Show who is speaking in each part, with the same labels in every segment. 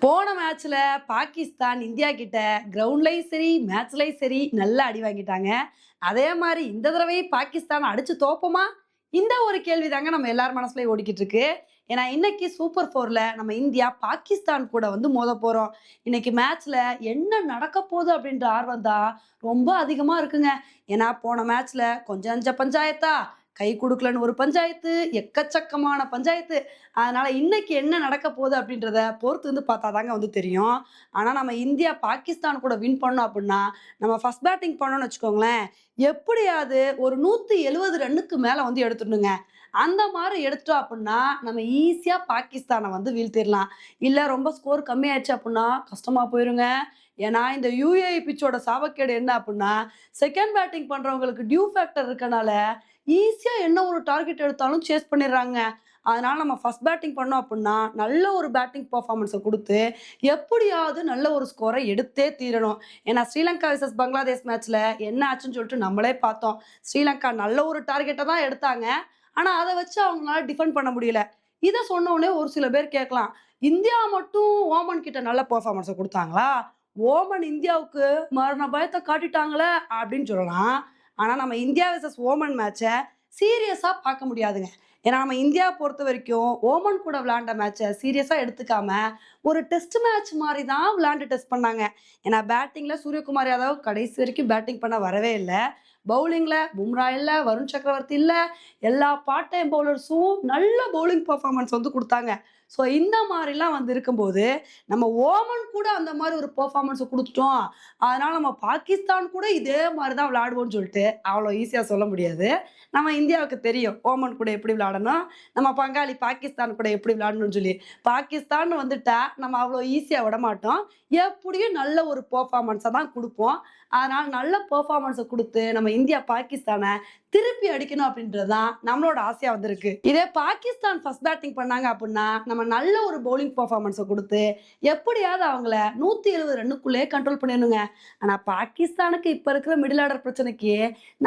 Speaker 1: போன மேட்ச்ல பாகிஸ்தான் இந்தியா கிட்ட கிரவுண்ட்லயும் சரி, மேட்ச்லயும் சரி நல்லா அடி வாங்கிட்டாங்க. அதே மாரி இந்த தடவையும் பாகிஸ்தான் அடிச்சு தோப்போமா? இந்த ஒரு கேள்வி தாங்க நம்ம எல்லார் மனசுலயும் ஓடிக்கிட்டு இருக்கு. ஏன்னா இன்னைக்கு சூப்பர் 4ல நம்ம இந்தியா பாகிஸ்தான் கூட வந்து மோதப்போறோம். இன்னைக்கு மேட்ச்ல என்ன நடக்க போகுது அப்படின்ற ஆர்வம் தான் ரொம்ப அதிகமா இருக்குங்க. ஏன்னா போன மேட்ச்ல கொஞ்சம் நஞ்ச பஞ்சாயத்தா, கை குடுக்கலன்னு ஒரு பஞ்சாயத்து, எக்கச்சக்கமான பஞ்சாயத்து. அதனால இன்னைக்கு என்ன நடக்க போகுது அப்படின்றத பொறுத்து வந்து பார்த்தா தாங்க வந்து தெரியும். ஆனா நம்ம இந்தியா பாகிஸ்தான் கூட வின் பண்ணோம் அப்படின்னா, நம்ம ஃபர்ஸ்ட் பேட்டிங் பண்ணோம்னு வச்சுக்கோங்களேன், எப்படியாவது ஒரு 170 ரன்னுக்கு மேல வந்து எடுத்துடணுங்க. அந்த மாரி எடுத்துட்டோம் அப்படின்னா, நம்ம ஈஸியா பாகிஸ்தான வந்து வீழ்த்திறலாம். இல்ல ரொம்ப ஸ்கோர் கம்மியாயிருச்சு அப்படின்னா, கஷ்டமா போயிருங்க. ஏன்னா இந்த யுஏஇ பிட்சோட சாபக்கேடு என்ன அப்படின்னா, செகண்ட் பேட்டிங் பண்றவங்களுக்கு டியூ ஃபேக்டர் இருக்கனால, ஈஸியா என்ன ஒரு டார்கெட் எடுத்தாலும் சேஸ் பண்ணிடுறாங்க. அதனால நம்ம ஃபர்ஸ்ட் பேட்டிங் பண்ணோம் அப்படின்னா, நல்ல ஒரு பேட்டிங் பெர்ஃபார்மன்ஸ குடுத்து, எப்படியாவது நல்ல ஒரு ஸ்கோர எடுத்தே தீரணும். ஏன்னா ஸ்ரீலங்கா வெர்சஸ் பங்களாதேஷ் மேட்ச்ல என்ன ஆச்சுன்னு சொல்லிட்டு நம்மளே பார்த்தோம். ஸ்ரீலங்கா நல்ல ஒரு டார்கெட்ட தான் எடுத்தாங்க. ஆனா அத வச்சு அவங்களால டிஃபெண்ட் பண்ண முடியல. இத சொன்ன உடனே ஒரு சில பேர் கேட்கலாம். இந்தியா மட்டும் ஓமன் கிட்ட நல்ல பெர்ஃபார்மன்ஸ குடுத்தாங்களா? ஓமன் இந்தியாவுக்கு மரண பயத்த காட்டிட்டாங்களே! அப்படின்னு சொல்லலாம். ஆனா நம்ம இந்தியா வெர்சஸ் ஓமன் மேட்ச சீரியஸா பார்க்க முடியாதுங்க. ஏன்னா நம்ம இந்தியாவ பொறுத்தவரைக்கும் ஓமன் கூட விளையாண்ட மேட்ச சீரியஸா எடுத்துக்காம, ஒரு டெஸ்ட் மேட்ச் மாரி தான் விளையாண்டு டெஸ்ட் பண்ணாங்க. ஏன்னா பேட்டிங்ல சூரியகுமார் யாதவ் கடைசி வரைக்கும் பேட்டிங் பண்ண வரவே இல்ல. பவுலிங்ல பும்ரா இல்ல, வருண் சக்கரவர்த்தி இல்ல. எல்லா பார்ட் டைம் பவுலர்ஸும் நல்ல பவுலிங் பெர்ஃபார்மன்ஸ் வந்து குடுத்தாங்க. ஸோ இந்த மாரிலாம் வந்து இருக்கும்போது, நம்ம ஓமன் கூட அந்த மாரி ஒரு பெர்ஃபார்மன்ஸ குடுத்துட்டோம். அதனால நம்ம பாகிஸ்தான் கூட இதே மாரி தான் விளையாடுவோம்னு சொல்லிட்டு, அவ்வளோ ஈஸியா சொல்ல முடியாது. நம்ம இந்தியாவுக்கு தெரியும். ஓமன் கூட எப்படி விளையாடணும், நம்ம பங்காளி பாகிஸ்தான் கூட எப்படி விளையாடணும்னு சொல்லி. பாகிஸ்தான் வந்துட்டா நம்ம அவ்வளோ ஈஸியா விடமாட்டோம். எப்படியும் நல்ல ஒரு பெர்ஃபார்மன்ஸ தான் குடுப்போம். அதனால நல்ல பெர்ஃபார்மன்ஸ குடுத்து நம்ம இந்தியா பாகிஸ்தான திருப்பி அடிக்கணும் அப்படின்றது தான் நம்மளோட ஆசையா வந்திருக்கு. இதே பாகிஸ்தான் ஃபர்ஸ்ட் பேட்டிங் பண்ணாங்க அப்படின்னா, நம்ம நல்ல ஒரு பவுலிங் பெர்ஃபார்மன்ஸ குடுத்து, எப்படியாவது அவங்கள 170 ரன்னுக்குள்ளேயே கண்ட்ரோல் பண்ணிடணுங்க. ஆனா பாகிஸ்தானுக்கு இப்ப இருக்கிற மிடில் ஆர்டர் பிரச்சனைக்கு,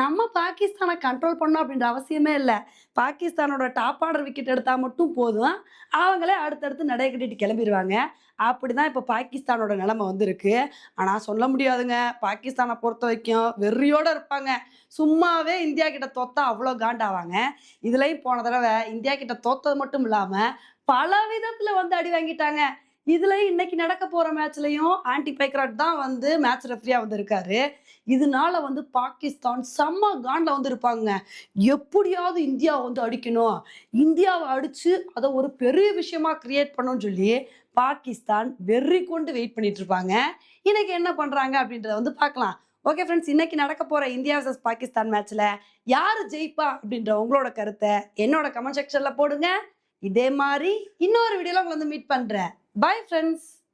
Speaker 1: நம்ம பாகிஸ்தான கண்ட்ரோல் பண்ணணும் அப்படின்ற அவசியமே இல்ல. பாகிஸ்தானோட டாப் ஆர்டர் விக்கெட் எடுத்தா மட்டும் போதும். அவங்களே அடுத்தடுத்து நடைய கட்டிட்டு கிளம்பிருவாங்க. அப்படிதான் இப்ப பாகிஸ்தானோட நிலைமை வந்து இருக்கு. ஆனா சொல்ல முடியாதுங்க. பாகிஸ்தான பொறுத்தவரைக்கும் வெறியோட இருப்பாங்க. சும்மாவே இந்தியா கிட்ட தோத்தா அவ்ளோ காண்டாவாங்க. இதுலயும் போன தடவ இந்தியா கிட்ட தோத்தது மட்டும் இல்லாம, பல விதத்துல வந்து அடி வாங்கிட்டாங்க. இதுலயும் இன்னைக்கு நடக்க போற மேட்ச்லயும் ஆன்டி பைக்ராட் தான் வந்து மேட்ச் ரெஃப்ரியா வந்து இருக்காரு. இதனால வந்து பாகிஸ்தான் செம்ம காண்ட்ல வந்து இருப்பாங்க. எப்படியாவது இந்தியாவ வந்து அடிக்கணும். இந்தியாவ அடிச்சு அத ஒரு பெரிய விஷயமா கிரியேட் பண்ணணும்னு சொல்லி பாகிஸ்தான் வெறி கொண்டு வெயிட் பண்ணிட்டு இருப்பாங்க. இன்னைக்கு என்ன பண்றாங்க அப்படின்றத வந்து பார்க்கலாம். ஓகே ஃப்ரெண்ட்ஸ், இன்னைக்கு நடக்க போற இந்தியா வெர்சஸ் பாகிஸ்தான் மேட்ச்ல யாரு ஜெயிப்பா அப்படின்ற உங்களோட கருத்த என்னோட கமெண்ட் செக்ஷன்ல போடுங்க. இதே மாரி இன்னொரு வீடியோல உங்கள வந்து மீட் பண்றேன். Bye friends.